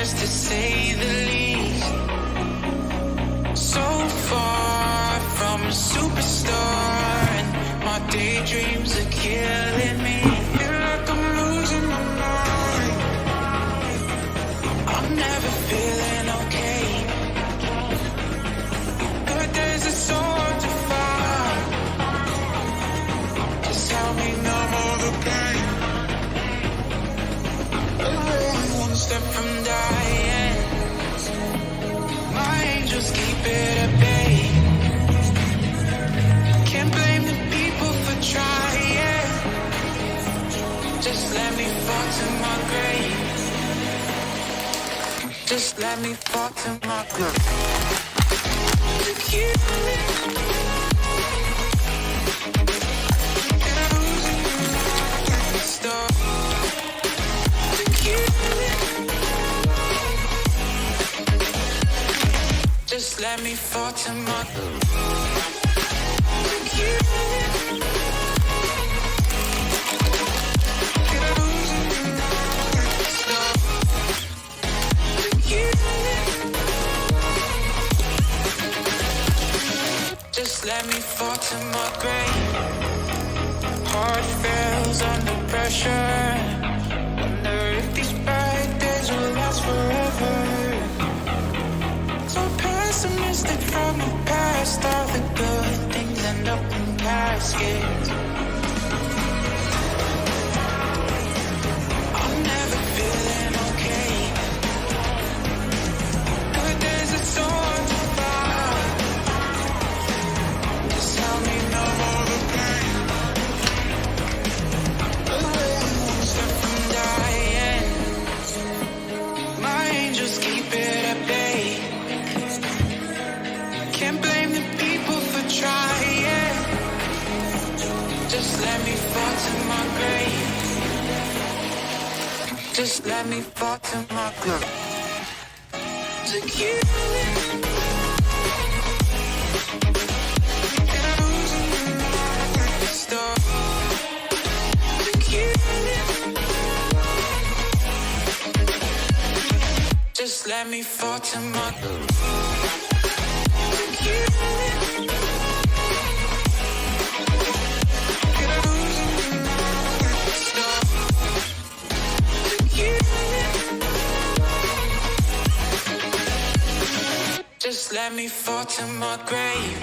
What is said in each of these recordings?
To say the least, so far from a superstar, and my daydreams are killing me. Feel like I'm losing my mind. I'm never feeling okay. Good days are so hard to find. Just help me numb all the pain. I'm only one step from dying. My angels keep it at bay. Can't blame the people for trying. Just let me fall to my grave. Just let me fall to my grave. To you. Stop. Just let me fall to my Just let me fall to my grave. Heart fails under pressure. Wonder if these bad days will last forever. So pessimistic from the past. All the good things end up in caskets. I'm never feeling okay. Good days are so hard to find. Just help me numb all the pain. One step from dying. My angels keep it at bay. Can't blame the people for trying. Just let me fall to my grave. Just let me fall to my grave. To you. Stop. To you. Just let me fall to my grave. Just let me fall to my grave.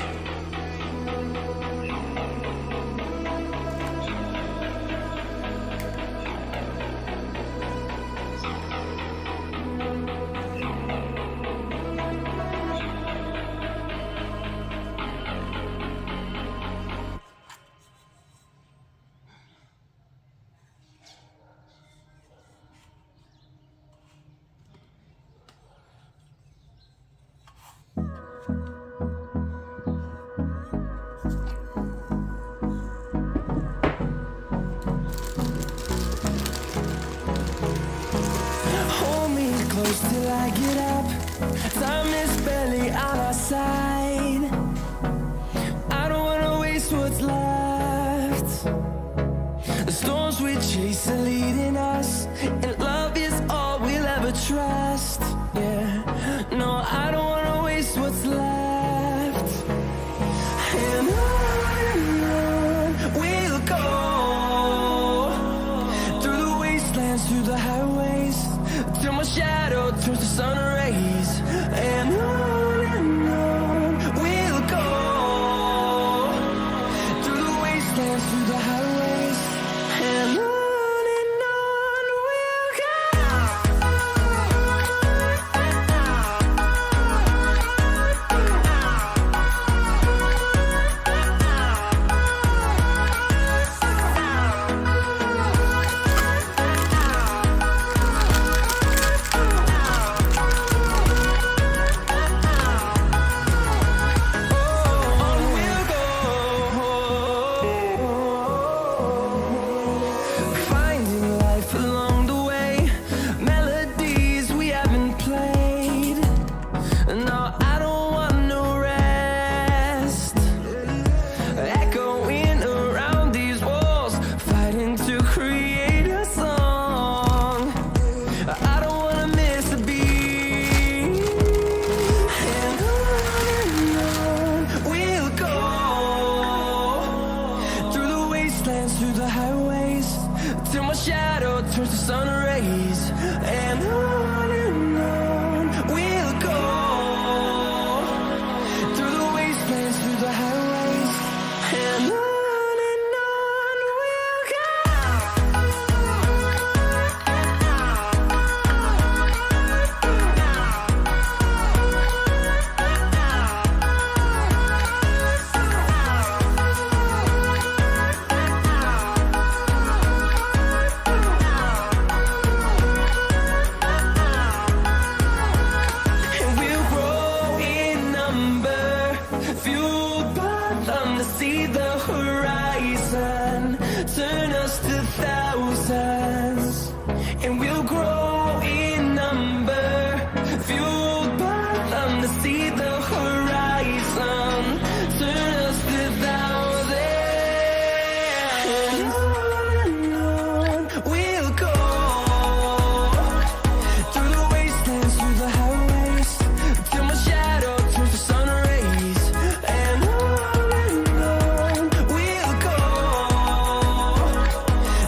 Till I get up, time is barely on our side. I don't wanna waste what's left. The storms we chase are leading us, and love is all we'll ever trust. Yeah, no, I don't wanna waste what's left. And on we'll go, through the wastelands, through the highways, till my shadow turns to sun rays. And on we'll go, through the wastelands, through the highways. And on we'll to see the horizon. Turn us to thousands, and we'll grow in number. Fueled by them to see the horizon. Turn us to thousands, and on we'll go. Through the wastelands, through the highways, till my shadow turns to sun rays. And on we'll go.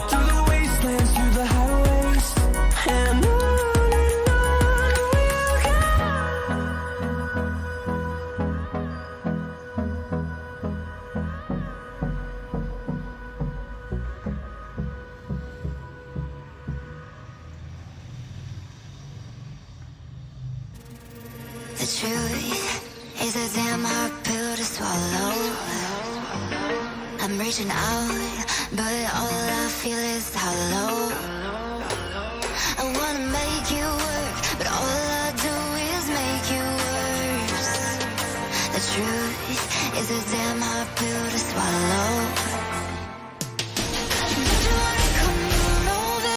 Through the wastelands, through the highways, and on we'll go. The truth is a damn hard pill to swallow. I'm reaching out, but all I feel is hollow. I wanna make you work, but all I do is make you worse. The truth is a damn hard pill to swallow.